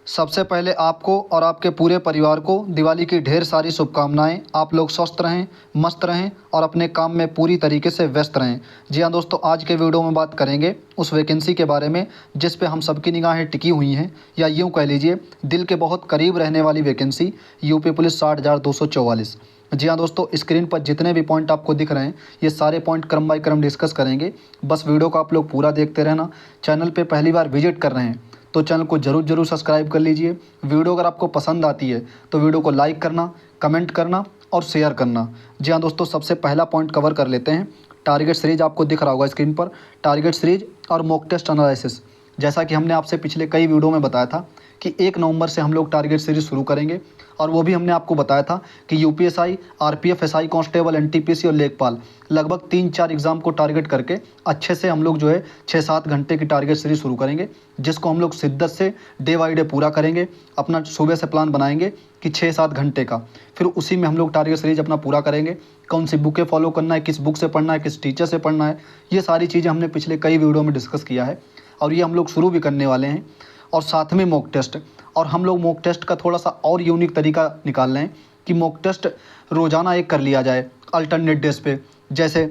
सबसे पहले आपको और आपके पूरे परिवार को दिवाली की ढेर सारी शुभकामनाएं। आप लोग स्वस्थ रहें, मस्त रहें और अपने काम में पूरी तरीके से व्यस्त रहें। जी हाँ दोस्तों, आज के वीडियो में बात करेंगे उस वैकेंसी के बारे में जिस पे हम सबकी निगाहें टिकी हुई हैं, या यूँ कह लीजिए दिल के बहुत करीब रहने वाली वैकेंसी, यूपी पुलिस 60,244। जी हाँ दोस्तों, स्क्रीन पर जितने भी पॉइंट आपको दिख रहे हैं ये सारे पॉइंट क्रम बाय क्रम डिस्कस करेंगे। बस वीडियो को आप लोग पूरा देखते रहना। चैनल पे पहली बार विजिट कर रहे हैं तो चैनल को ज़रूर सब्सक्राइब कर लीजिए। वीडियो अगर आपको पसंद आती है तो वीडियो को लाइक करना, कमेंट करना और शेयर करना। जी हाँ दोस्तों, सबसे पहला पॉइंट कवर कर लेते हैं। टारगेट सीरीज आपको दिख रहा होगा स्क्रीन पर, टारगेट सीरीज और मॉक टेस्ट एनालिसिस। जैसा कि हमने आपसे पिछले कई वीडियो में बताया था कि 1 नवंबर से हम लोग टारगेट सीरीज शुरू करेंगे, और वो भी हमने आपको बताया था कि UPSI, RPF, SI constable, NTPC और लेखपाल लगभग 3-4 एग्ज़ाम को टारगेट करके अच्छे से हम लोग जो है 6-7 घंटे की टारगेट सीरीज शुरू करेंगे, जिसको हम लोग शिद्दत से डे बाई डे पूरा करेंगे। अपना सुबह से प्लान बनाएंगे कि 6-7 घंटे का, फिर उसी में हम लोग टारगेट सीरीज अपना पूरा करेंगे। कौन सी बुकें फॉलो करना है, किस बुक से पढ़ना है, किस टीचर से पढ़ना है, ये सारी चीज़ें हमने पिछले कई वीडियो में डिस्कस किया है और ये हम लोग शुरू भी करने वाले हैं। और साथ में मॉक टेस्ट, और हम लोग मॉक टेस्ट का थोड़ा सा और यूनिक तरीका निकाल रहे हैं कि मॉक टेस्ट रोज़ाना एक कर लिया जाए अल्टरनेट डेज पे। जैसे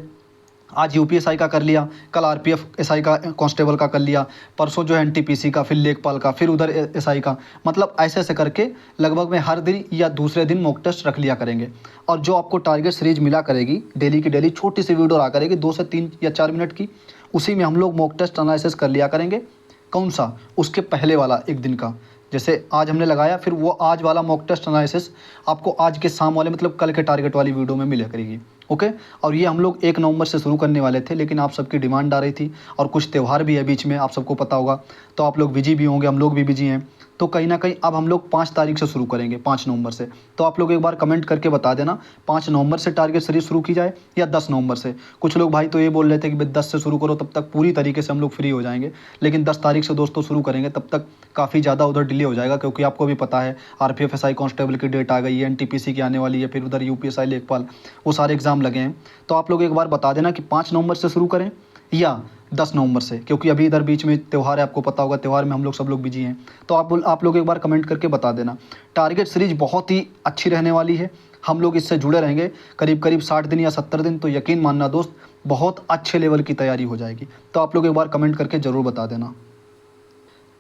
आज यूपीएसआई का कर लिया, कल आरपीएफ एसआई का कांस्टेबल का कर लिया, परसों जो है एनटीपीसी का, फिर लेखपाल का, फिर उधर एसआई का। मतलब ऐसे ऐसे करके लगभग में हर दिन या दूसरे दिन मॉक टेस्ट रख लिया करेंगे। और जो आपको टारगेट सीरीज मिला करेगी डेली की डेली, छोटी सी वीडियो रहा करेगी 2 से 3 या 4 मिनट की, उसी में हम लोग मॉक टेस्ट एनालिसिस कर लिया करेंगे। कौन सा? उसके पहले वाला एक दिन का। जैसे आज हमने लगाया, फिर वो आज वाला मॉक टेस्ट एनालिसिस आपको आज के शाम वाले मतलब कल के टारगेट वाली वीडियो में मिला करेगी। ओके। और ये हम लोग 1 नवंबर से शुरू करने वाले थे, लेकिन आप सबकी डिमांड आ रही थी और कुछ त्यौहार भी है बीच में, आप सबको पता होगा, तो आप लोग बिजी भी होंगे, हम लोग भी बिजी हैं। तो कहीं ना कहीं अब हम लोग 5 तारीख से शुरू करेंगे, 5 नवंबर से। तो आप लोग एक बार कमेंट करके बता देना 5 नवंबर से टारगेट सीरीज शुरू की जाए या 10 नवंबर से। कुछ लोग भाई तो ये बोल रहे थे कि भाई 10 से शुरू करो, तब तक पूरी तरीके से हम लोग फ्री हो जाएंगे। लेकिन 10 तारीख से दोस्तों शुरू करेंगे, तब तक काफ़ी ज़्यादा उधर डिले हो जाएगा, क्योंकि आपको भी पता है आरपीएफ एसआई कांस्टेबल की डेट आ गई है, एनटीपीसी की आने वाली है, फिर उधर यूपीएसआई, लेखपाल, वो सारे एग्ज़ाम लगे हैं। तो आप लोग एक बार बता देना कि 5 नवंबर से शुरू करें या 10 नवंबर से, क्योंकि अभी इधर बीच में त्यौहार है, आपको पता होगा, त्यौहार में हम लोग सब लोग बिजी हैं। तो आप लोग एक बार कमेंट करके बता देना। टारगेट सीरीज बहुत ही अच्छी रहने वाली है, हम लोग इससे जुड़े रहेंगे करीब करीब 60 दिन या 70 दिन। तो यकीन मानना दोस्त, बहुत अच्छे लेवल की तैयारी हो जाएगी। तो आप लोग एक बार कमेंट करके ज़रूर बता देना।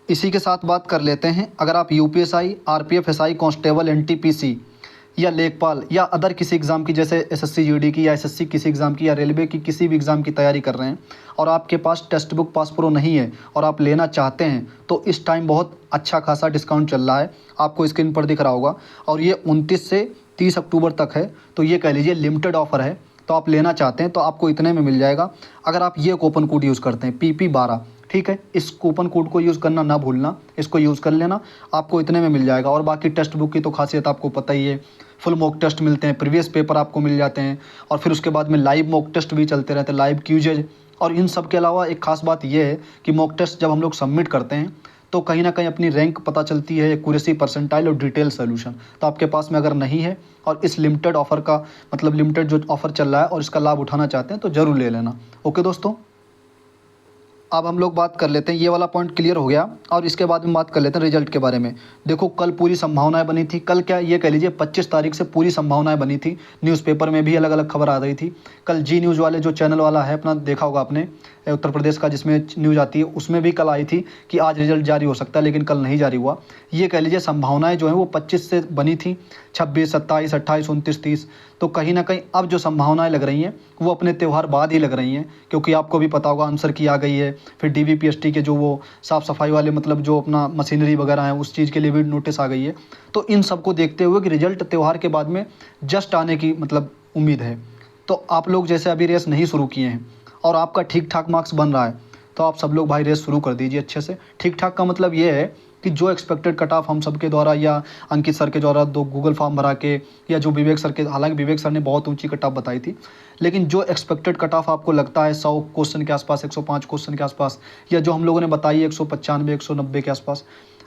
इसी के साथ बात कर लेते हैं, अगर आप UPSI, RPF, SI constable, NTPC या लेखपाल या अदर किसी एग्ज़ाम की, जैसे एसएससी जीडी की या एसएससी किसी एग्ज़ाम की या रेलवे की किसी भी एग्ज़ाम की तैयारी कर रहे हैं और आपके पास टेक्स्ट बुक पास प्रो नहीं है और आप लेना चाहते हैं, तो इस टाइम बहुत अच्छा खासा डिस्काउंट चल रहा है, आपको स्क्रीन पर दिख रहा होगा। और ये 29 से 30 अक्टूबर तक है, तो ये कह लीजिए लिमिटेड ऑफ़र है। तो आप लेना चाहते हैं तो आपको इतने में मिल जाएगा, अगर आप ये कूपन कोड यूज़ करते हैं PP12। ठीक है, इस कूपन कोड को यूज़ करना ना भूलना, इसको यूज़ कर लेना, आपको इतने में मिल जाएगा। और बाकी टेक्स्ट बुक की तो खासियत आपको पता ही है, फुल मॉक टेस्ट मिलते हैं, प्रीवियस पेपर आपको मिल जाते हैं, और फिर उसके बाद में लाइव मॉक टेस्ट भी चलते रहते हैं, लाइव क्यूजेज। और इन सब के अलावा एक खास बात यह है कि मॉक टेस्ट जब हम लोग सबमिट करते हैं तो कहीं ना कहीं अपनी रैंक पता चलती है, एक्यूरेसी, परसेंटाइल और डिटेल सोल्यूशन। तो आपके पास में अगर नहीं है और इस लिमिटेड ऑफ़र का मतलब लिमिटेड जो ऑफ़र चल रहा है और इसका लाभ उठाना चाहते हैं तो ज़रूर ले लेना। ओके दोस्तों, अब हम लोग बात कर लेते हैं, ये वाला पॉइंट क्लियर हो गया, और इसके बाद में बात कर लेते हैं रिजल्ट के बारे में। देखो, कल पूरी संभावनाएं बनी थी, कल क्या ये कह लीजिए 25 तारीख से पूरी संभावनाएं बनी थी, न्यूज़पेपर में भी अलग अलग खबर आ रही थी। कल जी न्यूज़ वाले जो चैनल वाला है अपना, देखा होगा आपने, उत्तर प्रदेश का जिसमें न्यूज़ आती है, उसमें भी कल आई थी कि आज रिजल्ट जारी हो सकता है, लेकिन कल नहीं जारी हुआ। ये कह लीजिए संभावनाएं जो हैं वो 25 से बनी थी, 26, 27, 28, 29, 30। तो कहीं ना कहीं अब जो संभावनाएं लग रही हैं वो अपने त्यौहार बाद ही लग रही हैं, क्योंकि आपको भी पता होगा आंसर की आ गई है, फिर DVPST के जो वो साफ़ सफाई वाले मतलब जो अपना मशीनरी वगैरह है उस चीज़ के लिए भी नोटिस आ गई है। तो इन सब को देखते हुए कि रिजल्ट त्यौहार के बाद में जस्ट आने की मतलब उम्मीद है, तो आप लोग जैसे अभी रेस नहीं शुरू किए हैं और आपका ठीक ठाक मार्क्स बन रहा है, तो आप सब लोग भाई रेस शुरू कर दीजिए अच्छे से। ठीक ठाक का मतलब ये है कि जो एक्सपेक्टेड कट ऑफ हम सबके द्वारा या अंकित सर के द्वारा दो गूगल फॉर्म भरा के, या जो विवेक सर के, हालांकि विवेक सर ने बहुत ऊंची कट ऑफ बताई थी, लेकिन जो एक्सपेक्टेड कट ऑफ आपको लगता है 100 क्वेश्चन के आसपास, 105 क्वेश्चन के आसपास, या जो हम लोगों ने बताई 195, 190 के आसपास,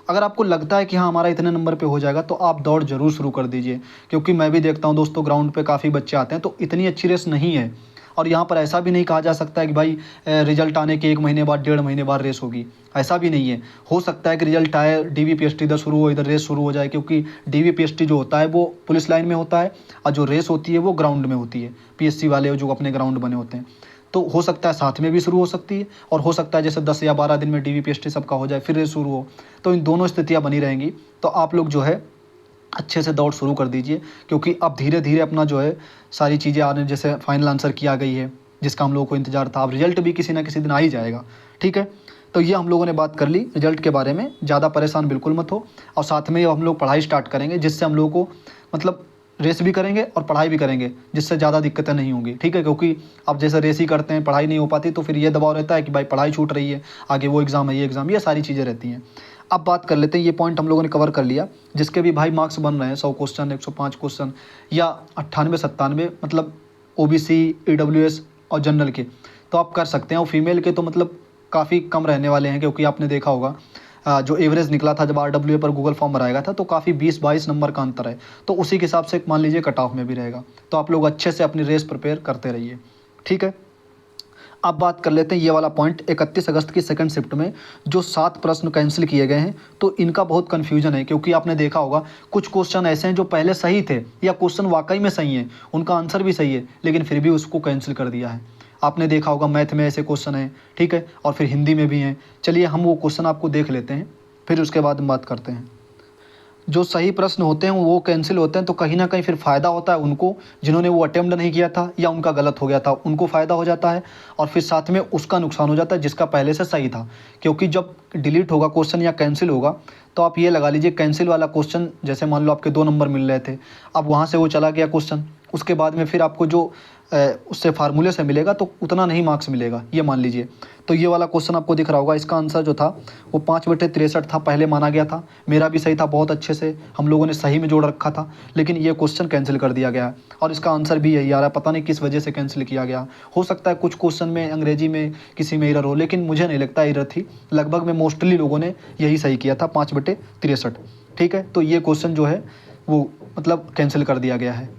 अगर आपको लगता है कि हाँ हमारा इतने नंबर पे हो जाएगा, तो आप दौड़ ज़रूर शुरू कर दीजिए। क्योंकि मैं भी देखता हूँ दोस्तों, ग्राउंड पे काफ़ी बच्चे आते हैं, तो इतनी अच्छी रेस नहीं है। और यहाँ पर ऐसा भी नहीं कहा जा सकता है कि भाई रिजल्ट आने के 1 महीने बाद 1.5 महीने बाद रेस होगी, ऐसा भी नहीं है। हो सकता है कि रिजल्ट आए, DVPST इधर शुरू हो, इधर रेस शुरू हो जाए, क्योंकि DVPST जो होता है वो पुलिस लाइन में होता है और जो रेस होती है वो ग्राउंड में होती है, PSC वाले जो अपने ग्राउंड बने होते हैं। तो हो सकता है साथ में भी शुरू हो सकती है, और हो सकता है जैसे 10 या 12 दिन में DVPST सबका हो जाए फिर रेस शुरू हो। तो इन दोनों स्थितियाँ बनी रहेंगी। तो आप लोग जो है अच्छे से दौड़ शुरू कर दीजिए, क्योंकि अब धीरे धीरे अपना जो है सारी चीज़ें आने, जैसे फाइनल आंसर की आ गई है जिसका हम लोगों को इंतजार था, अब रिजल्ट भी किसी ना किसी दिन आ ही जाएगा। ठीक है, तो ये हम लोगों ने बात कर ली रिजल्ट के बारे में। ज़्यादा परेशान बिल्कुल मत हो, और साथ में हम लोग पढ़ाई स्टार्ट करेंगे, जिससे हम लोगों को मतलब रेस भी करेंगे और पढ़ाई भी करेंगे, जिससे ज़्यादा दिक्कतें नहीं होंगी। ठीक है, क्योंकि अब जैसे रेस ही करते हैं, पढ़ाई नहीं हो पाती, तो फिर ये दबाव रहता है कि भाई पढ़ाई छूट रही है, आगे वो एग्ज़ाम है, ये एग्ज़ाम, ये सारी चीज़ें रहती हैं। अब बात कर लेते हैं, ये पॉइंट हम लोगों ने कवर कर लिया, जिसके भी भाई मार्क्स बन रहे हैं 100 क्वेश्चन, 105 क्वेश्चन या 98-97, मतलब OBC, EWS और जनरल के, तो आप कर सकते हैं। और फीमेल के तो मतलब काफ़ी कम रहने वाले हैं, क्योंकि आपने देखा होगा जो एवरेज निकला था जब RWA पर गूगल फॉर्म भराया गया था, तो काफ़ी 20-22 नंबर का अंतर है। तो उसी के हिसाब से मान लीजिए कट ऑफ में भी रहेगा। तो आप लोग अच्छे से अपनी रेस प्रिपेयर करते रहिए। ठीक है, अब बात कर लेते हैं ये वाला पॉइंट, 31 अगस्त की सेकंड शिफ्ट में जो 7 प्रश्न कैंसिल किए गए हैं, तो इनका बहुत कन्फ्यूजन है। क्योंकि आपने देखा होगा कुछ क्वेश्चन ऐसे हैं जो पहले सही थे, या क्वेश्चन वाकई में सही है, उनका आंसर भी सही है, लेकिन फिर भी उसको कैंसिल कर दिया है। आपने देखा होगा मैथ में ऐसे क्वेश्चन हैं, ठीक है, और फिर हिंदी में भी हैं। चलिए हम वो क्वेश्चन आपको देख लेते हैं, फिर उसके बाद हम बात करते हैं। जो सही प्रश्न होते हैं वो कैंसिल होते हैं, तो कहीं ना कहीं फिर फ़ायदा होता है उनको जिन्होंने वो अटेम्प्ट नहीं किया था या उनका गलत हो गया था, उनको फ़ायदा हो जाता है, और फिर साथ में उसका नुकसान हो जाता है जिसका पहले से सही था। क्योंकि जब डिलीट होगा क्वेश्चन या कैंसिल होगा, तो आप ये लगा लीजिए कैंसिल वाला क्वेश्चन, जैसे मान लो आपके 2 नंबर मिल रहे थे, अब वहाँ से वो चला गया क्वेश्चन, उसके बाद में फिर आपको जो उससे फार्मूले से मिलेगा तो उतना नहीं मार्क्स मिलेगा, ये मान लीजिए। तो ये वाला क्वेश्चन आपको दिख रहा होगा, इसका आंसर जो था वो 5/63 था, पहले माना गया था, मेरा भी सही था, बहुत अच्छे से हम लोगों ने सही में जोड़ रखा था, लेकिन ये क्वेश्चन कैंसिल कर दिया गया है, और इसका आंसर भी यही आ रहा है। पता नहीं किस वजह से कैंसिल किया गया, हो सकता है कुछ क्वेश्चन में अंग्रेजी में किसी में एरर हो, लेकिन मुझे नहीं लगता एरर थी, लगभग में मोस्टली लोगों ने यही सही किया था, 5/63। ठीक है, तो ये क्वेश्चन जो है वो मतलब कैंसिल कर दिया गया है।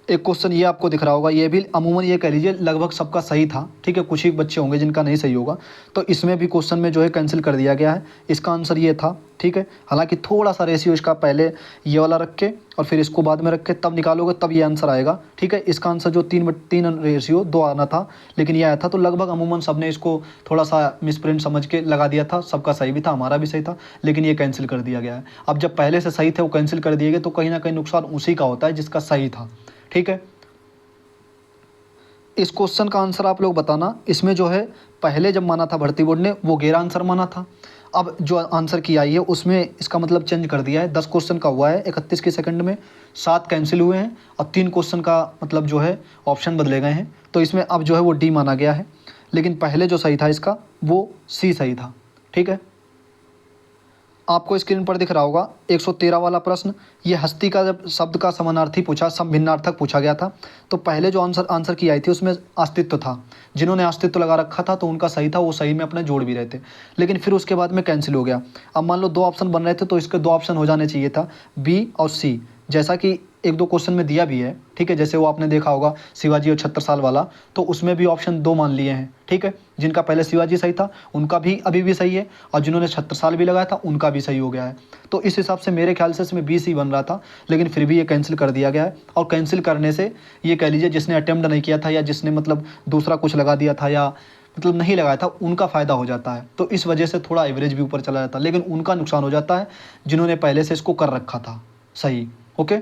एक क्वेश्चन ये आपको दिख रहा होगा, ये भी अमूमन ये कह लीजिए लगभग सबका सही था। ठीक है, कुछ ही बच्चे होंगे जिनका नहीं सही होगा, तो इसमें भी क्वेश्चन में जो है कैंसिल कर दिया गया है। इसका आंसर ये था। ठीक है, हालांकि थोड़ा सा रेशियो इसका पहले ये वाला रख के और फिर इसको बाद में रख के तब निकालोगे तब ये आंसर आएगा। ठीक है, इसका आंसर जो 3/3 आना था, लेकिन ये आया था, तो लगभग अमूमन सब ने इसको थोड़ा सा मिसप्रिंट समझ के लगा दिया था, सबका सही भी था, हमारा भी सही था, लेकिन ये कैंसिल कर दिया गया है। अब जब पहले से सही थे वो कैंसिल कर दिए गए, तो कहीं ना कहीं नुकसान उसी का होता है जिसका सही था। ठीक है, इस क्वेश्चन का आंसर आप लोग बताना। इसमें जो है पहले जब माना था भर्ती बोर्ड ने वो गैर आंसर माना था, अब जो आंसर की आई है उसमें इसका मतलब चेंज कर दिया है। 10 क्वेश्चन का हुआ है 31 के सेकंड में, 7 कैंसिल हुए हैं और 3 क्वेश्चन का मतलब जो है ऑप्शन बदले गए हैं, तो इसमें अब जो है वो डी माना गया है, लेकिन पहले जो सही था इसका वो सी सही था। ठीक है, आपको स्क्रीन पर दिख रहा होगा 113 वाला प्रश्न, ये हस्ती का जब शब्द का समानार्थी पूछा, समभिन्नार्थक पूछा गया था, तो पहले जो आंसर की आई थी उसमें अस्तित्व था, जिन्होंने अस्तित्व लगा रखा था तो उनका सही था, वो सही में अपने जोड़ भी रहे थे, लेकिन फिर उसके बाद में कैंसिल हो गया। अब मान लो 2 ऑप्शन बन रहे थे, तो इसके 2 ऑप्शन हो जाने चाहिए था, बी और सी, जैसा कि 1-2 क्वेश्चन में दिया भी है। ठीक है, जैसे वो आपने देखा होगा शिवाजी और 76 साल वाला, तो उसमें भी ऑप्शन 2 मान लिए हैं। ठीक है, जिनका पहले शिवाजी सही था उनका भी अभी भी सही है, और जिन्होंने 76 साल भी लगाया था उनका भी सही हो गया है। तो इस हिसाब से मेरे ख्याल से इसमें बी सी बन रहा था, लेकिन फिर भी ये कैंसिल कर दिया गया है। और कैंसिल करने से ये कह लीजिए जिसने अटेम्प्ट नहीं किया था या जिसने मतलब दूसरा कुछ लगा दिया था या मतलब नहीं लगाया था, उनका फ़ायदा हो जाता है। तो इस वजह से थोड़ा एवरेज भी ऊपर चला जाता है, लेकिन उनका नुकसान हो जाता है जिन्होंने पहले से इसको कर रखा था सही। ओके,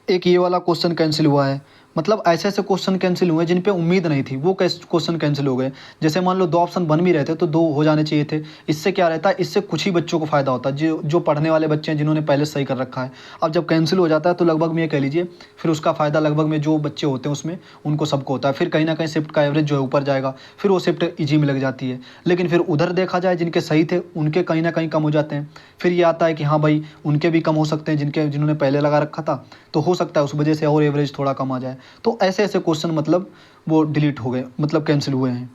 एक ये वाला क्वेश्चन कैंसिल हुआ है, मतलब ऐसे ऐसे क्वेश्चन कैंसिल हुए जिन पे उम्मीद नहीं थी, वो क्वेश्चन कैंसिल हो गए। जैसे मान लो 2 ऑप्शन बन भी रहे थे तो 2 हो जाने चाहिए थे। इससे क्या रहता है, इससे कुछ ही बच्चों को फ़ायदा होता है, जो पढ़ने वाले बच्चे हैं जिन्होंने पहले सही कर रखा है। अब जब कैंसिल हो जाता है तो लगभग में ये कह लीजिए फिर उसका फ़ायदा लगभग में जो बच्चे होते हैं उसमें उनको सबको होता है। फिर कहीं ना कहीं शिफ्ट का एवरेज जो है ऊपर जाएगा, फिर वो शिफ्ट ईजी में लग जाती है। लेकिन फिर उधर देखा जाए जिनके सही थे उनके कहीं ना कहीं कम हो जाते हैं। फिर ये आता है कि हाँ भाई उनके भी कम हो सकते हैं जिन्होंने पहले लगा रखा था, तो हो सकता है उस वजह से और एवरेज थोड़ा कम आ जाए। तो ऐसे ऐसे क्वेश्चन मतलब वो डिलीट हो गए, मतलब कैंसिल हुए हैं।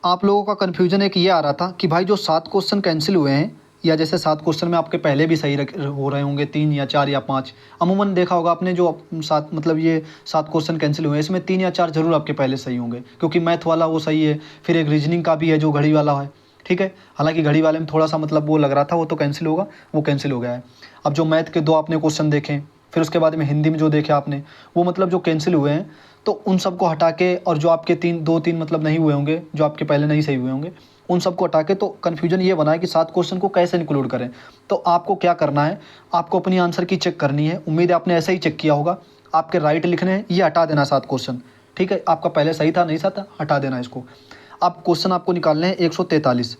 आप लोगों का कन्फ्यूजन एक ये आ रहा था कि भाई जो 7 क्वेश्चन कैंसिल हुए हैं या जैसे 7 क्वेश्चन में आपके पहले भी सही हो रहे होंगे, 3 या 4 या 5। अमूमन देखा होगा आपने जो 7 मतलब ये 7 क्वेश्चन कैंसिल हुए हैं, इसमें 3 या 4 जरूर आपके पहले सही होंगे, क्योंकि मैथ वाला वो सही है, फिर एक रीजनिंग का भी है जो घड़ी वाला है, ठीक है। हालांकि घड़ी वाले में थोड़ा सा मतलब वो लग रहा था, वो तो कैंसिल होगा, वो कैंसिल हो गया है। अब जो मैथ के 2 आपने क्वेश्चन देखे, फिर उसके बाद में हिंदी में जो देखे आपने, वो मतलब जो कैंसिल हुए हैं, तो उन सबको हटा के, और जो आपके 2-3 मतलब नहीं हुए होंगे, जो आपके पहले नहीं सही हुए होंगे, उन सबको हटा के, तो कन्फ्यूजन ये बना है कि 7 क्वेश्चन को कैसे इंक्लूड करें। तो आपको क्या करना है, आपको अपनी आंसर की चेक करनी है। उम्मीद है आपने ऐसा ही चेक किया होगा। आपके राइट लिखने हैं, ये हटा देना 7 क्वेश्चन, ठीक है। आपका पहले सही था, नहीं सही था, हटा देना इसको। अब क्वेश्चन आपको निकालने हैं 143,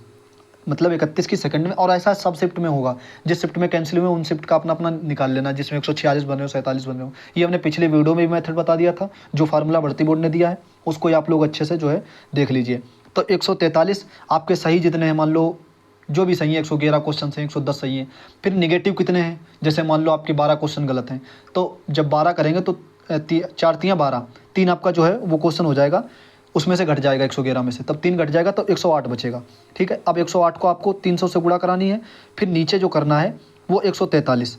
मतलब 31 की सेकंड में, और ऐसा सब शिफ्ट में होगा। जिस शिफ्ट में कैंसिल हुए उन शिफ्ट का अपना अपना निकाल लेना, जिसमें 146 बन रहे हो, 47 बन रहे हो। ये हमने पिछले वीडियो में भी मेथड बता दिया था, जो फार्मूला भर्ती बोर्ड ने दिया है, उसको आप लोग अच्छे से जो है देख लीजिए। तो 143 आपके सही जितने हैं, मान लो जो भी सही है, 111 क्वेश्चन हैं, 110 सही हैं। फिर निगेटिव कितने हैं, जैसे मान लो आपके 12 क्वेश्चन गलत हैं, तो जब 12 करेंगे तो 4 तियाँ 12, 3 आपका जो है वो क्वेश्चन हो जाएगा, उसमें से घट जाएगा 111 में से, तब 3 घट जाएगा तो 108 बचेगा, ठीक है। अब 108 को आपको 300 से गुणा करानी है, फिर नीचे जो करना है वो 143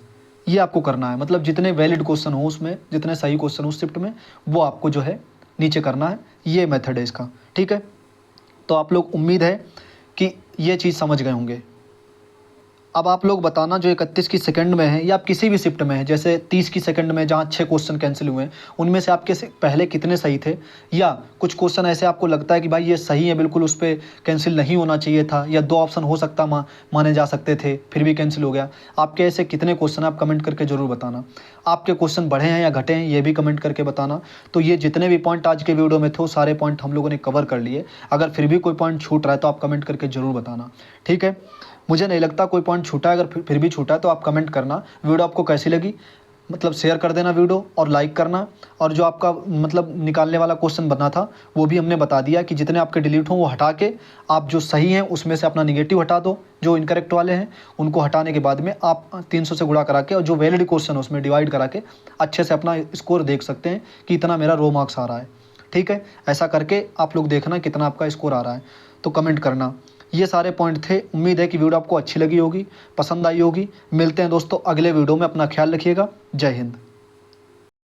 ये आपको करना है। मतलब जितने वैलिड क्वेश्चन हो उसमें, जितने सही क्वेश्चन उस शिफ्ट में, वो आपको जो है नीचे करना है। ये मेथड है इसका, ठीक है। तो आप लोग, उम्मीद है कि ये चीज़ समझ गए होंगे। अब आप लोग बताना, जो 31 की सेकंड में है या आप किसी भी शिफ्ट में है, जैसे 30 की सेकंड में जहाँ 6 क्वेश्चन कैंसिल हुए हैं, उनमें से आपके पहले कितने सही थे, या कुछ क्वेश्चन ऐसे आपको लगता है कि भाई ये सही है बिल्कुल, उस पर कैंसिल नहीं होना चाहिए था, या 2 ऑप्शन हो सकता माने जा सकते थे, फिर भी कैंसिल हो गया। आपके ऐसे कितने क्वेश्चन, आप कमेंट करके ज़रूर बताना। आपके क्वेश्चन बढ़े हैं या घटे हैं, ये भी कमेंट करके बताना। तो ये जितने भी पॉइंट आज के वीडियो में थे, वो सारे पॉइंट हम लोगों ने कवर कर लिए। अगर फिर भी कोई पॉइंट छूट रहा है तो आप कमेंट करके ज़रूर बताना, ठीक है। मुझे नहीं लगता कोई पॉइंट छूटा है, अगर फिर भी छूटा है तो आप कमेंट करना। वीडियो आपको कैसी लगी, मतलब शेयर कर देना वीडियो, और लाइक करना। और जो आपका मतलब निकालने वाला क्वेश्चन बना था, वो भी हमने बता दिया कि जितने आपके डिलीट हों वो हटा के, आप जो सही हैं उसमें से अपना निगेटिव हटा दो, जो इनकरेक्ट वाले हैं उनको हटाने के बाद में आप 300 से गुणा करा के, और जो वैलिड क्वेश्चन है उसमें डिवाइड करा के अच्छे से अपना स्कोर देख सकते हैं कि इतना मेरा रो मार्क्स आ रहा है, ठीक है। ऐसा करके आप लोग देखना कितना आपका स्कोर आ रहा है, तो कमेंट करना। ये सारे पॉइंट थे। उम्मीद है कि वीडियो आपको अच्छी लगी होगी, पसंद आई होगी। मिलते हैं दोस्तों अगले वीडियो में, अपना ख्याल रखिएगा। जय हिंद।